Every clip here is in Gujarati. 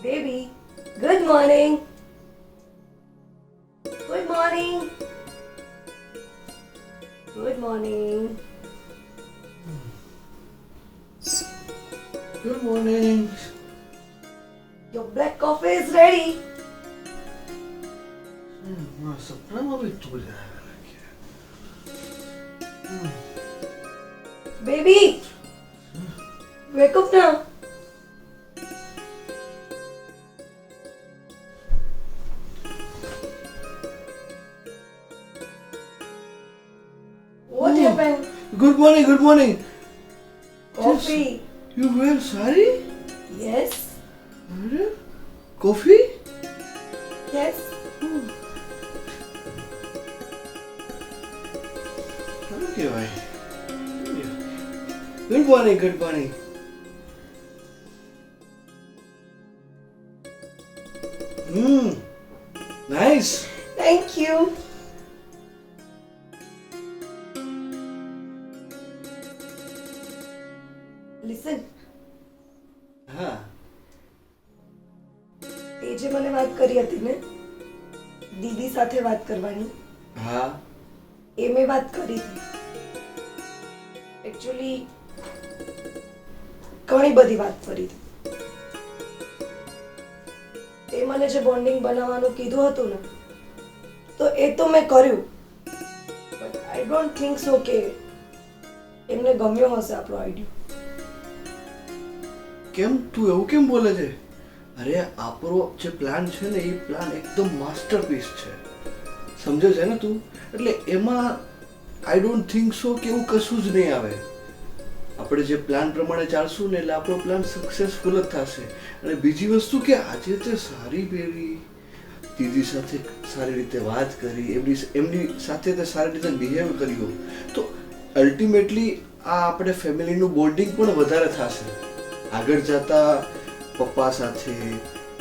Baby, good morning. Good morning. Good morning. Good morning. Your black coffee is ready. સપનામાં બી તું જ Baby, wake up now. What Oh. happened? Good morning, good morning. Coffee. You wear sari? Yes. Coffee? Yes. સારું કહેવાય. Good morning, good morning. Nice. Thank you. Listen, હા. તે જે મને વાત કરી હતી ને દીદી સાથે વાત કરવાની હા. એ મેં વાત કરી હતી એકચ્યુઅલી ઘણી બધી વાત કરી હતી તે મને જે બોન્ડિંગ બનાવવાનું કીધું હતું ને તો એ તો મેં કર્યું but I don't think so કે એમને ગમ્યો હશે આપણો આઈડિયા કેમ તું એવું કેમ બોલે છે? અરે આપણો જે પ્લાન છે ને એ પ્લાન એકદમ માસ્ટરપીસ છે. સમજે છે ને તું? એટલે એમાં આઈ ડોન્ટ થિંક સો કે એવું કશું જ નહીં આવે. આપણે જે પ્લાન પ્રમાણે ચાલશું ને એટલે આપણો પ્લાન સક્સેસફુલ જ થશે. અને બીજી વસ્તુ કે આજે તે સારી પહેરી, દીદી સાથે સારી રીતે વાત કરી, એમની સાથે તે સારી રીતે બિહેવ કર્યું, તો અલ્ટિમેટલી આ આપણે ફેમિલીનું બોન્ડિંગ પણ વધારે થશે. આગળ જતા પપ્પા સાથે,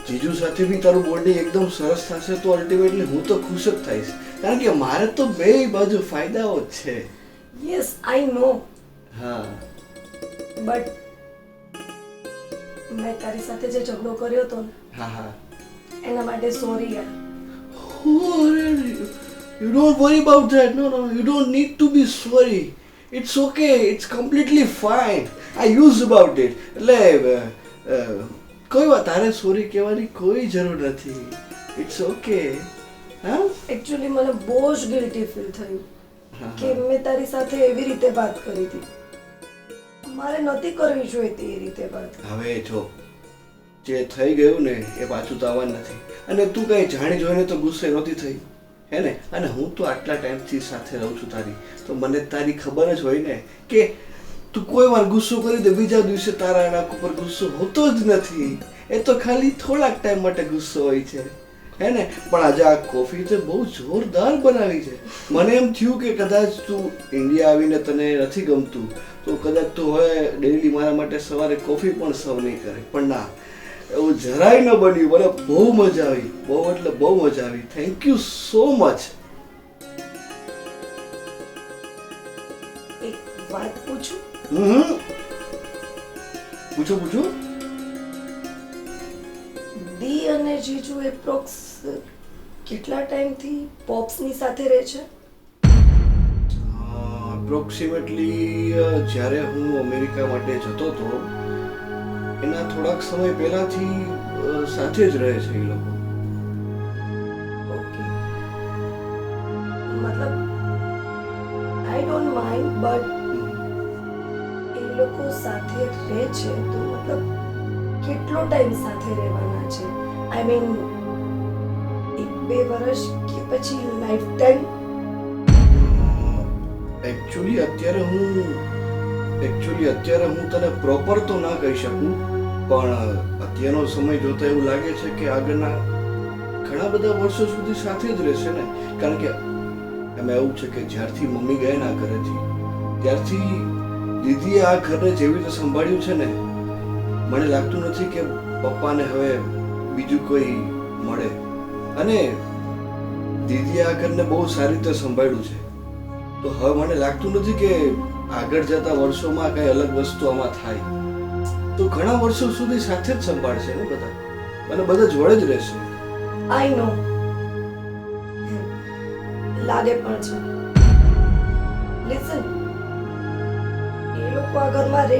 જીજુ સાથે બી તારું બોન્ડિંગ એકદમ સરસ થશે. તો અલ્ટિમેટલી હું તો ખુશ જ થઈશ, કારણ કે મારે તો બે બાજુ ફાયદાઓ જ છે. યસ આઈ નો હા. બટ મેં તારી સાથે જે ઝઘડો કર્યો હતો ને હા હા. એના માટે સોરી યાર. You don't worry about that. No, you don't need to be sorry. It's okay. It's completely fine. I used about it. એટલે કોઈ વાત તારે સોરી કહેવાની કોઈ જરૂર નથી. It's okay. હા? એકચ્યુઅલી મને બહુ જ ગિલ્ટી ફીલ થયું કે મેં તારી સાથે એવી રીતે વાત કરી હતી. મારે નહોતી કરવી જોઈતી એ રીતે વાત. હવે જો જે થઈ ગયું ને એ પાછું તો આવવાનું નથી. અને તું કઈ જાણી જોઈને તો ગુસ્સે નહોતી થઈ, હે ને? અને હું તો આટલા ટાઈમથી સાથે રહું છું તારી, તો મને તારી ખબર જ હોય ને કે તું કોઈ વાર ગુસ્સો કરી દે, બીજા દિવસે તારા નાક ઉપર ગુસ્સો હોતો જ નથી. એ તો ખાલી થોડાક ટાઈમ માટે ગુસ્સો હોય છે, હે ને? પણ આજે આ કોફી તો બહુ જોરદાર બનાવી છે. મને એમ થયું કે કદાચ તું ઇન્ડિયા આવીને તને નથી ગમતું તો કદાચ તું હવે ડેઈલી મારા માટે સવારે કોફી પણ સર્વ નહીં કરે, પણ ના, એવું જરાય ન બન્યું. મને બહુ મજા આવી, બહુ એટલે બહુ મજા આવી. Thank you so much. એક વાત પૂછું? પૂછો પૂછો. દી અને જીજુ એપ્રોક્સ કેટલા ટાઈમથી પોપ્સની સાથે રહે છે? અપ્રોક્સિમેટલી જ્યારે હું અમેરિકા માટે જતો હતો એના થોડાક સમય પહેલાથી સાથે જ રહે છે એ લોકો. ઓકે, મતલબ આઈ ડોન્ટ માઇન્ડ બટ એ લોકો સાથે રહે છે તો મતલબ કેટલો ટાઈમ સાથે રહેવાના છે? આઈ મીન 1-2 વર્ષ કે પછી લાઈફ ટાઈમ? એકચ્યુઅલી અત્યારે હું તને પ્રોપર તો ના કહી શકું, પણ અત્યારનો સમય જોતા એવું લાગે છે કે આગળના ઘણા બધા વર્ષો સુધી સાથે જ રહેશે ને. કારણ કે એમાં એવું છે કે જ્યારથી મમ્મી ગયા ના ઘરેથી ત્યારથી દીદીએ આ ઘરને જેવી રીતે સંભાળ્યું છે ને, મને લાગતું નથી કે પપ્પાને હવે બીજું કોઈ મળે. અને દીદીએ આ ઘરને બહુ સારી રીતે સંભાળ્યું છે, તો હવે મને લાગતું નથી કે આગળ જતા વર્ષોમાં કઈ અલગ વસ્તુ આમાં થાય. તો ઘણા વર્ષો સુધી સાથે જ સંભાળશે ને બધા. અને બધા જોડે જ રહેશે. આઈ નો લાગે પણ છે. લિસન, એ લોકો આ ઘરમાં રહે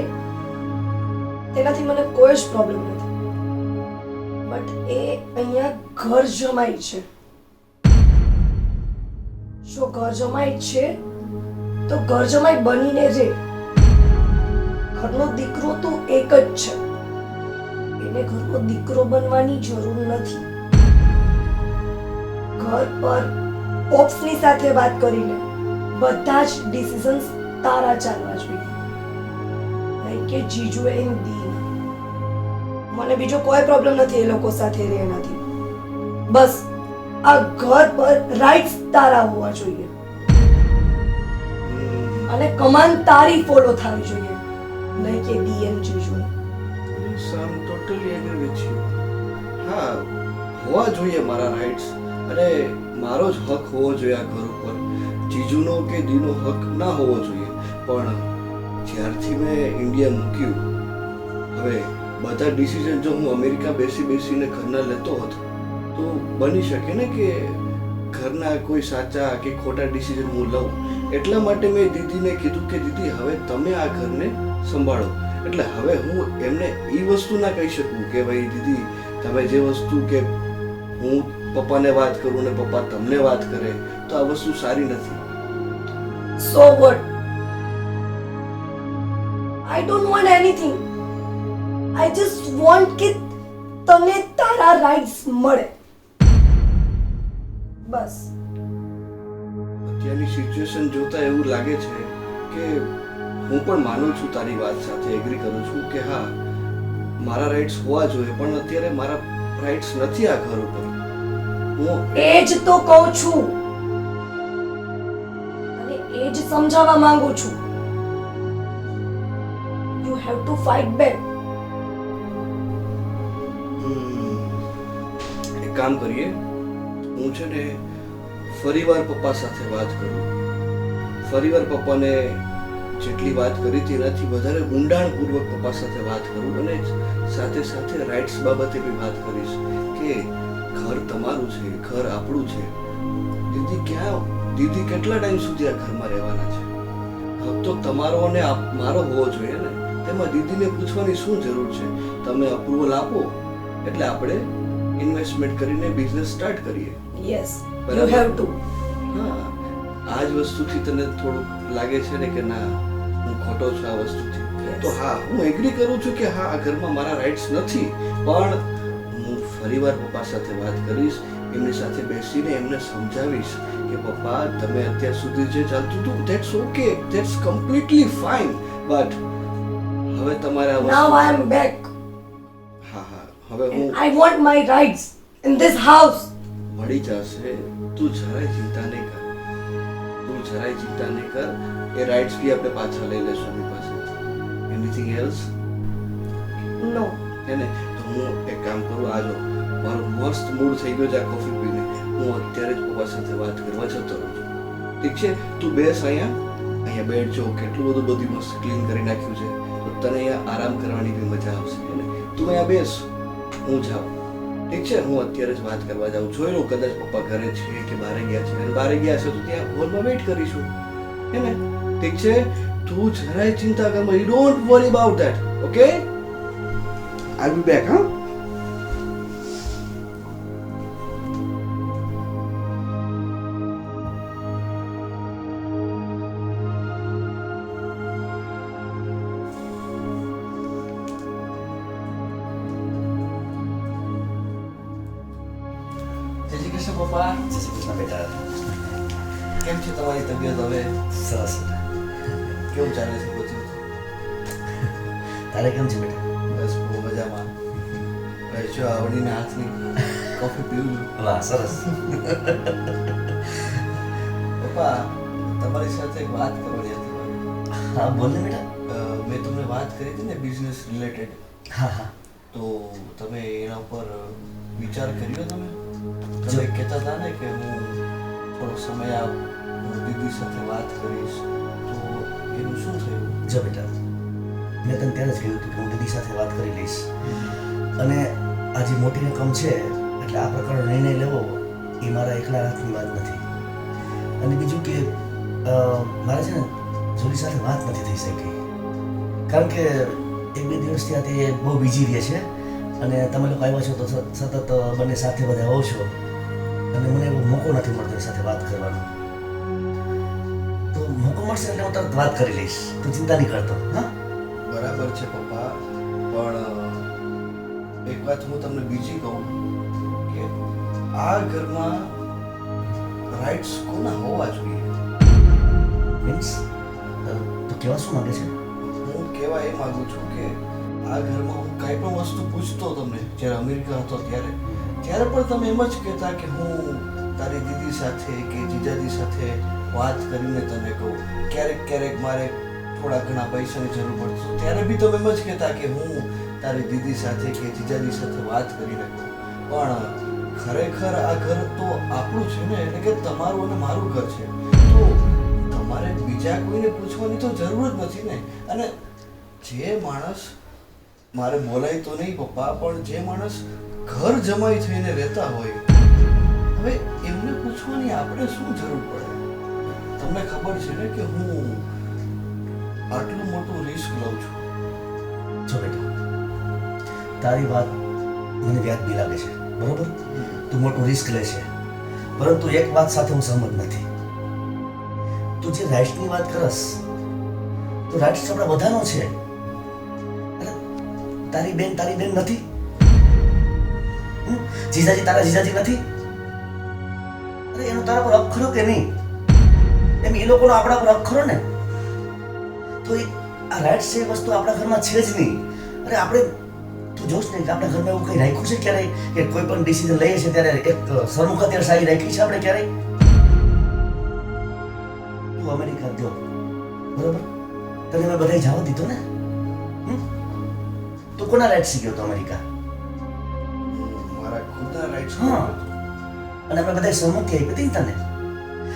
તેનાથી મને કોઈ જ પ્રોબ્લેમ નથી, બટ એ અહીંયા ઘર જમાઈ છે. જો ઘર જમાઈ છે તો ઘર જમાઈ બનીને રહે. ઘરનો દીકરો તો એક જ છે, એને ઘરનો દીકરો બનવાની જરૂર નથી. ઘર પર પોપ્સની સાથે વાત કરીને બધા જ ડિસિઝન્સ તારા ચાલવા જોઈએ, નહીં કે જીજુ એમ દી. મને બીજો કોઈ પ્રોબ્લેમ નથી એ લોકો સાથે રહે નથી. બસ આ ઘર પર રાઇટ્સ તારા હોવા જોઈએ અને કમાન તારી ફોલો થવી જોઈએ, નહીં કે ડીએમ જીજુ. સમ ટોટલી એગ્રી વિથ યુ. હા, હોવા જોઈએ મારા રાઇટ્સ, અને મારો જ હક હોવો જોઈએ આ ઘર ઉપર. જીજુનો કે દીનો હક ના હોવો જોઈએ. પણ જ્યારથી મેં ઇન્ડિયા મૂક્યું, હવે બધા ડિસિઝન જો હું અમેરિકા બેસીને ઘરના લેતો હોત તો બની શકે ને કે ઘરના કોઈ સાચા કે ખોટા ડિસિઝન હું લઉં. એટલા માટે મેં દીદીને કીધું કે દીદી હવે તમે આ ઘરને સંભાળો. એટલે હવે હું એમને એ વસ્તુ ના કહી શકું કે ભાઈ દીદી તમે જે વસ્તુ કે હું પપ્પાને વાત કરું ને પપ્પા તમને વાત કરે તો આ વસ્તુ સારી નથી. So what? I don't want anything. I just want કે તને તારા રાઇટ્સ મળે, બસ. અત્યારની સિચ્યુએશન જોતા એવું લાગે છે કે હું પણ માનું છું તારી વાત સાથે, એગ્રી કરું છું કે હા મારા રાઇટ્સ હોવા જોઈએ, પણ અત્યારે મારા રાઇટ્સ નથી આ ઘર ઉપર. હું એ જ તો કહું છું અને એ જ સમજાવવા માંગુ છું. You have to fight back. એક કામ કરીએ, હું છે ને ફરીવાર પપ્પા સાથે વાત કરું. ફરીવાર પપ્પાને જેટલી વાત કરી હતી એનાથી વધારે ઊંડાણપૂર્વક પપ્પા સાથે વાત કરું અને સાથે સાથે રાઇટ્સ બાબતે બી વાત કરીશ કે ઘર તમારું છે, ઘર આપણું છે. દીદી કેટલા ટાઈમ સુધી આ ઘરમાં રહેવાના છે? હક તો તમારો અને મારો હોવો જોઈએ ને. તેમાં દીદીને પૂછવાની શું જરૂર છે? તમે અપ્રુવલ આપો એટલે આપણે ઇન્વેસ્ટમેન્ટ કરીને બિઝનેસ સ્ટાર્ટ કરીએ. Yes, you have to. હા, આ જ વસ્તુથી તને થોડુંક લાગે છે ને કે ના હું ખોટો છું આ વસ્તુથી? તો હા, હું એગ્રી કરું છું કે હા આ ઘરમાં મારા રાઇટ્સ નથી, પણ હું ફરીવાર પપ્પા સાથે વાત કરીશ, એમની સાથે બેસીને એમને સમજાવીશ કે પપ્પા તમે અત્યાર સુધી જે ચાલતું હતું that's okay, that's completely fine, but હવે તમારે આ નાઉ આઈ એમ બેક. હા, હવે હું I want my rights in this house. મળી જશે, તું જરાય ચિંતા નહીં કર. એ રાઇટ્સ બી આપણે પાછા લઈ લેશું એની પાસેથી. Anything else? નો. હે ને? તો હું એક કામ કરું, આજો મારો મસ્ત મૂડ થઈ ગયો છે આ કોફી પીને. હું અત્યારે જ પપ્પા સાથે વાત કરવા જતો રહું છું. ઠીક છે? તું બેસ અહીંયા બેઠ જો, કેટલું બધી મસ્ત ક્લીન કરી નાખ્યું છે, તો તને અહીંયા આરામ કરવાની બી મજા આવશે. હે ને? તું અહીંયા બેસ, હું જાઉં. ઠીક છે? હું અત્યારે જ વાત કરવા જાઉં. જોઈ લઉં કદાચ પપ્પા ઘરે છે કે બહાર ગયા છે. અને બહાર ગયા છે તો ત્યાં હોલમાં વેઇટ કરીશું. હે ને? ઠીક છે? તું જરાય ચિંતા કર, you don't worry about that. Okay? I be back. હા, પપ્પા બેટા કેમ છે તમારી તબિયત હવે? સરસ. કેવું ચાલે છે બધું? તારે કેમ છે બેટા? બસ બહુ મજામાં. જો આવડીના હાથની કોફી પીવું છું. વાહ, સરસ. પપ્પા તમારી સાથે એક વાત કરવાની હતી મારે. હા, બોલ ને બેટા. મેં તમને વાત કરી હતી ને બિઝનેસ રિલેટેડ, હા હા. તો તમે એના ઉપર વિચાર કર્યો? તમે કહેતા હતા ને કે હું થોડો સમય આપ હું દીદી સાથે વાત કરીશ, તો એનું શું થયું? જો બેટા, મેં તને ત્યારે જ કહ્યું હતું કે હું દીદી સાથે વાત કરી લઈશ, અને આ જે મોટી રકમ છે એટલે આ પ્રકારનો નિર્ણય લેવો એ મારા એકલા હાથની વાત નથી. અને બીજું કે મારે છે ને જોલી સાથે વાત નથી થઈ શકી, કારણ કે 1-2 દિવસથી આ તે બહુ બીજી રહે છે અને તમે લોકો આવ્યા છો તો સતત બંને સાથે બધા આવો છો અને મને એવો મોકો નથી મળતો એની સાથે વાત કરવાનો. તો મોકો મળશે એટલે હું તરત વાત કરી લઈશ, તું ચિંતા નહીં કરતો. હા, બરાબર છે પપ્પા, પણ એક વાત હું તમને બીજી કહું કે આ ઘરમાં રાઇટ્સ કોના હોવા જોઈએ? મીન્સ તો કહેવા શું માંગે છે? હું કહેવા એ માંગુ છું કે આ ઘરમાં હું કાંઈ પણ વસ્તુ પૂછતો તમને જ્યારે અમેરિકા હતો ત્યારે પણ તમે એમ જ કહેતા કે હું તારી દીદી સાથે કે જીજાજી સાથે વાત કરીને તને કહું. ક્યારેક મારે થોડા ઘણા પૈસાની જરૂર પડતી તો ત્યારે બી તમે એમ જ કહેતા કે હું તારી દીદી સાથે કે જીજાજી સાથે વાત કરીને કહું. પણ ખરેખર આ ઘર તો આપણું છે ને, એટલે કે તમારું અને મારું ઘર છે, તો તમારે બીજા કોઈને પૂછવાની તો જરૂર જ નથી ને. અને જે માણસ, મારે બોલાય તો નહીં પપ્પા, પણ જે માણસ ઘર જમાઈ થઈને રહેતા હોય, હવે એમને પૂછવાની આપણે શું જરૂર પડે? તમને ખબર છે ને કે હું આટલું મોટું રિસ્ક લઉં છું. જો બેટા, તારી વાત મને વ્યાજબી લાગે છે, બરોબર? તું મોટું રિસ્ક લે છે, પરંતુ એક વાત સાથે હું સહમત નથી. તું જે રાઇટ્સની વાત કરસ તો રાઇટ્સ આપણા બધાનો છે. અને તારી બેન નથી, જીજાજી તારા જીજાજી નથી. અરે એનો તારા પર હક ખરો કે નહીં? એમ એ લોકોનો આપણા પર હક ખરો ને? તો આ રાઇટ્સ છે એ વસ્તુ આપણા ઘરમાં છે જ નહીં. અરે આપણે, તું જોશ ને કે આપણા ઘરમાં એવું કંઈ રાખ્યું છે ક્યારેય કે કોઈ પણ ડિસિઝન લઈએ છીએ ત્યારે એક સર્વખાત્યાર સારી રાખી છે આપણે ક્યારેય? તું અમેરિકા ગયો, બરોબર? તને મેં બધાય જવા દીધો ને? તું કોના રાઇટ્સ ગયો તો અમેરિકા? મારા ખુદના રાઇટ્સ. હા, અને આપણે બધાય સહમતિ આપી હતી ને તને.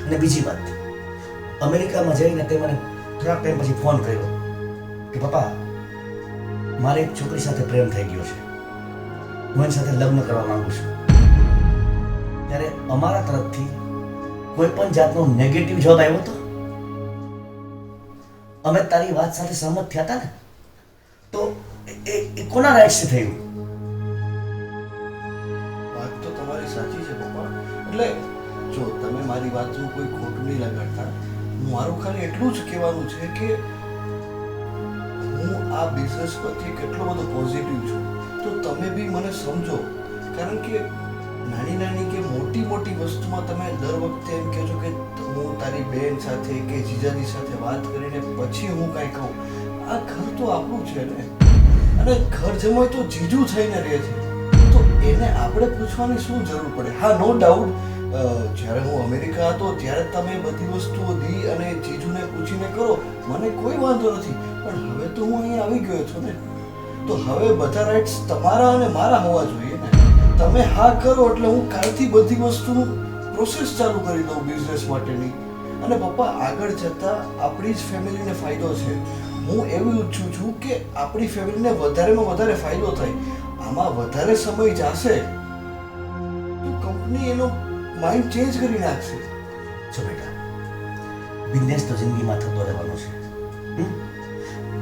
અને બીજી વાત, અમેરિકામાં જઈને તે મને થોડાક ટાઈમ પછી ફોન કર્યો કે પપ્પા, મારે એક છોકરી સાથે પ્રેમ થઈ ગયો છે, હું એની સાથે લગ્ન કરવા માંગુ છું. ત્યારે અમારા તરફથી કોઈ પણ જાતનો નેગેટિવ જવાબ આવ્યો હતો? અમે તારી વાત સાથે સહમત થયા હતા ને? તો એ કોના રાઇટ્સથી થયું? વાત તો તમારી સાચી છે પપ્પા. એટલે જો તમે મારી વાતનું કોઈ ખોટું નહીં લગાડતા, મારું ખાલી એટલું જ કહેવાનું છે કે હું આ બિઝનેસ પરથી કેટલો બધો પોઝિટિવ છું, તો તમે બી મને સમજો. કારણ કે નાની કે મોટી વસ્તુમાં તમે દર વખતે એમ કહો છો કે હું તારી બેન સાથે કે જીજાજી સાથે વાત કરીને પછી હું કાંઈ કહું. આ ઘર તો આપણું છે ને, અને ઘર જમાય તો જીજુ થઈને રહે છે, તો એને આપણે પૂછવાની શું જરૂર પડે? હા, નો ડાઉટ, જ્યારે હું અમેરિકા હતો ત્યારે તમે બધી વસ્તુઓ દી અને જીજુને પૂછીને કરો, મને કોઈ વાંધો નથી. પણ હવે તો હું અહીંયા આવી ગયો છું ને, તો હવે બધા રાઇટ્સ તમારા અને મારા હોવા જોઈએ ને. તમે હા કરો એટલે હું કાલથી બધી વસ્તુનું પ્રોસેસ ચાલુ કરી દઉં બિઝનેસ માટેની. અને પપ્પા, આગળ જતાં આપણી જ ફેમિલીને ફાયદો છે. હું એવું ઈચ્છું છું કે આપણી ફેમિલીને વધારેમાં વધારે ફાયદો થાય. આમાં વધારે સમય જશે તો કંપની એનો માઇન્ડ ચેન્જ કરી નાખશે. જો બેટા, બિઝનેસ તો જિંદગીમાં થતો રહેવાનો છે.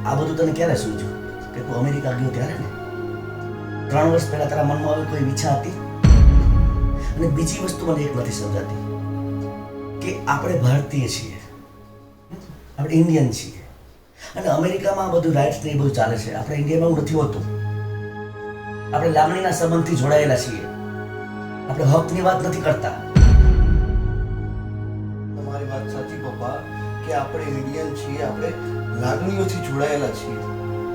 આ બધું તને ક્યારે સૂઝ્યું? કે તું અમેરિકા ગયો ત્યારે ને? 3 વર્ષ પહેલા તારા મનમાં આવી કોઈ ઈચ્છા હતી? અને બીજી વસ્તુ મને એક નથી સમજાતી કે આપણે ભારતીય છીએ, આપણે ઇન્ડિયન છીએ, અને અમેરિકામાં આ બધું રાઇટ્સ ને એ બધું ચાલે છે. આપણે ઇન્ડિયામાં એવું નથી હોતું. આપણે લાગણીના સંબંધથી જોડાયેલા છીએ, આપણે હકની વાત નથી કરતા. તમારી વાત સાચી પપ્પા કે આપણે ઇન્ડિયન છીએ, આપણે લાગણીઓથી જોડાયેલા છીએ.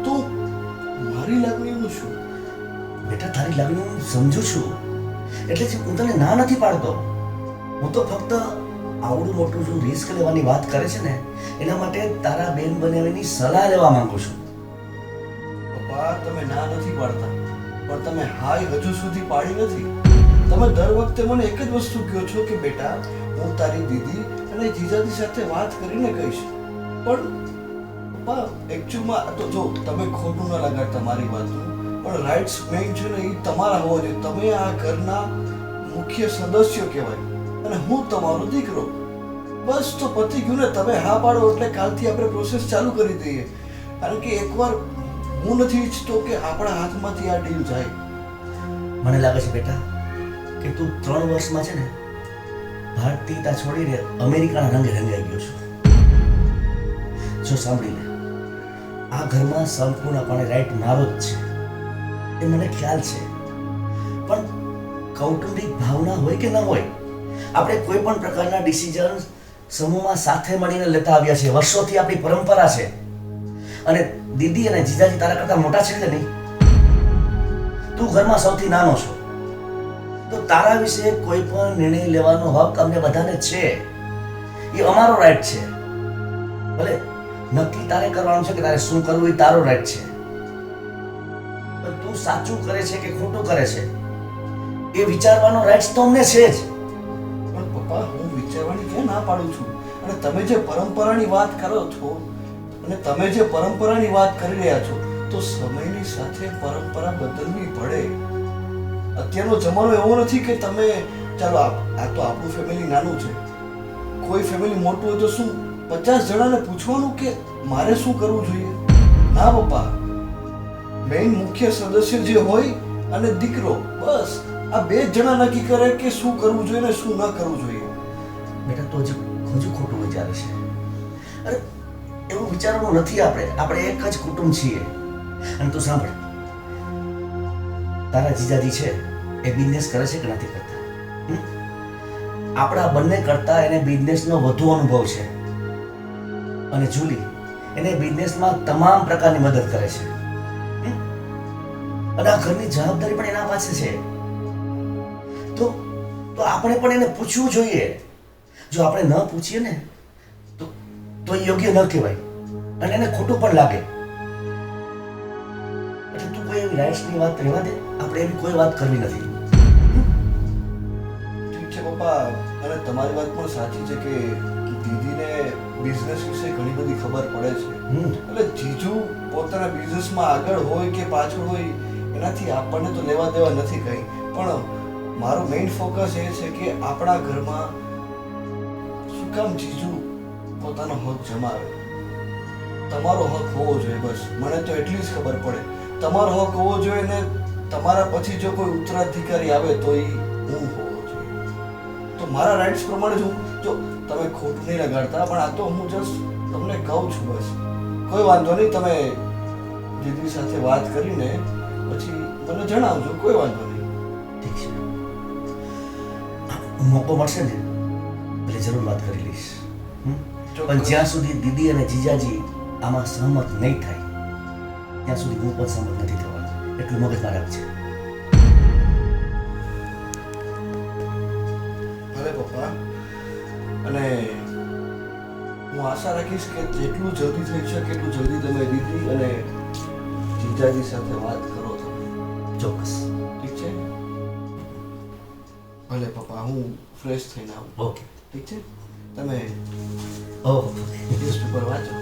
તો મારી લાગણીઓનું શું? બેટા, તારી લાગણીઓ હું સમજુ છું, એટલે જ હું તને ના નથી પાડતો. હું તો ફક્ત આવડું મોટું જો રિસ્ક લેવાની વાત કરે છે ને, એના માટે તારા બેન બનાવીની સલાહ લેવા માંગુ છું. પપ્પા, તમે ના નથી પાડતા, પણ તમે હાય હજુ સુધી પાડી નથી. તમે દર વખતે મને એક જ વસ્તુ કહો છો કે બેટા, હું તારી દીદી અને જીજાજી સાથે વાત કરીને કહીશ. પણ પપ્પા, એકચ્યુઅલમાં તો જો તમે ખોટું ન લગાડતા મારી વાતનું, પણ રાઇટ્સ મેઇન છે ને એ તમારા હોવા જોઈએ. તમે આ ઘરના મુખ્ય સદસ્યો કહેવાય અને હું તમારો દીકરો. બસ તો પતી ગયું ને. તમે હા પાડો એટલે કાલથી આપણે પ્રોસેસ ચાલુ કરી દઈએ. કારણ કે એકવાર હું નથી ઈચ્છતો કે આપણા હાથમાંથી આ ડીલ જાય. મને લાગે છે બેટા કે તું 3 વર્ષમાં છે ને ભારતીયતા છોડીને અમેરિકાના રંગે રંગાઈ ગયો છો. જો સાંભળી લે, આ ઘરમાં સંપૂર્ણપણે રાઈટ મારો જ છે, એ મને ખ્યાલ છે. પણ કૌટુંબિક ભાવના હોય કે ન હોય, આપણે કોઈ પણ પ્રકારના ડિસિઝન સમૂહમાં સાથે મળીને લેતા આવ્યા છે. વર્ષોથી આપણી પરંપરા છે. અને દીદી અને જીજાજી તારા કરતા મોટા છે કે નહીં? તું ઘરમાં સૌથી નાનો છો, તો તારા વિશે કોઈ પણ નિર્ણય લેવાનો હક અમને બધાને છે. એ અમારો રાઈટ છે. ભલે નક્કી તારે કરવાનું છે કે તારે શું કરવું, એ તારો રાઈટ છે. પણ તું સાચું કરે છે કે ખોટું કરે છે એ વિચારવાનો રાઈટ તો અમને છે જ. પણ પપ્પા, હું વિચારવાની ક્યાં ના પાડું છું? અને તમે જે પરંપરાની વાત કરો છો અને તમે જે પરંપરાની વાત કરી રહ્યા છો, તો સમયની સાથે પરંપરા બદલવી પડે. અત્યારનો જમાનો એવો નથી કે તમે ચાલો આ તો આપણું ફેમિલી નાનું છે, કોઈ ફેમિલી મોટું હોય તો શું 50 જણાને પૂછવાનું કે મારે શું કરવું જોઈએ? ના પપ્પા, મેઇન મુખ્ય સદસ્ય જે હોય અને દીકરો, બસ આ 2 જણા નક્કી કરે કે શું કરવું જોઈએ ને શું ન કરવું જોઈએ. બેટા તો હજુ ખોટું વિચારે છે. અરે એવું વિચારવાનું નથી. આપણે એક જ કુટુંબ છીએ. અને તું સાંભળ, તારા જીજાજી છે એ બિઝનેસ કરે છે કે નથી કરતા? આપણા બંને કરતા એને બિઝનેસનો વધુ અનુભવ છે. અને જુલી એને બિઝનેસમાં તમામ પ્રકારની મદદ કરે છે. અને આ ઘરની જવાબદારી પણ એના પાસે છે. તો આપણે પણ એને પૂછવું જોઈએ. જો આપણે ન પૂછીએ ને તો એ યોગ્ય ન કહેવાય અને એને ખોટું પણ લાગે. એટલે તું કોઈ એવી રાઇટ્સની વાત રહેવા દે. આપણે એવી કોઈ વાત કરવી નથી. ઠીક છે પપ્પા, અને તમારી વાત પણ સાચી છે કે દીદીને બિઝનેસ વિશે ઘણી બધી ખબર પડે છે. એટલે જીજુ પોતાના બિઝનેસમાં આગળ હોય કે પાછળ હોય એનાથી આપણને તો લેવા દેવા નથી કંઈ. પણ મારો મેઇન ફોકસ એ છે કે આપણા ઘરમાં શું કામ જીજુ પોતાનો હક જમાવે. તમારો હક હોવો જોઈએ. બસ મને તો એટલી જ ખબર પડે. તમારો હક હોવો જોઈએ ને તમારા પછી જો કોઈ ઉત્તરાધિકારી આવે તો એ હું હોવો જોઈએ. તો મારા રાઇટ્સ પ્રમાણે જો તમે ખોટું નહીં લગાડતા, પણ આ તો હું જસ્ટ તમને કહું છું. બસ કોઈ વાંધો નહીં. તમે દીદી સાથે વાત કરીને પછી મને જણાવજો. કોઈ વાંધો નહીં. ઠીક છે. મોકો મળશે ને એટલે જરૂર વાત કરી લઈશ. પણ જ્યાં સુધી દીદી અને જીજાજી આમાં સહમત નહીં થાય ત્યાં સુધી હું પણ સહમત નથી થવાનો. એટલું મગજમાં રાખજે. ભલે પપ્પા. અને હું આશા રાખીશ કે જેટલું જલ્દી થઈ શકે એટલું જલ્દી તમે દીદી અને જીજાજી સાથે વાત કરો. તમે ચોક્કસ. ઠીક છે? ભલે પપ્પા, હું ફ્રેશ થઈને આવું. ઓકે. ઠીક છે? તમે ઓહો, ન્યૂઝપેપર વાંચો.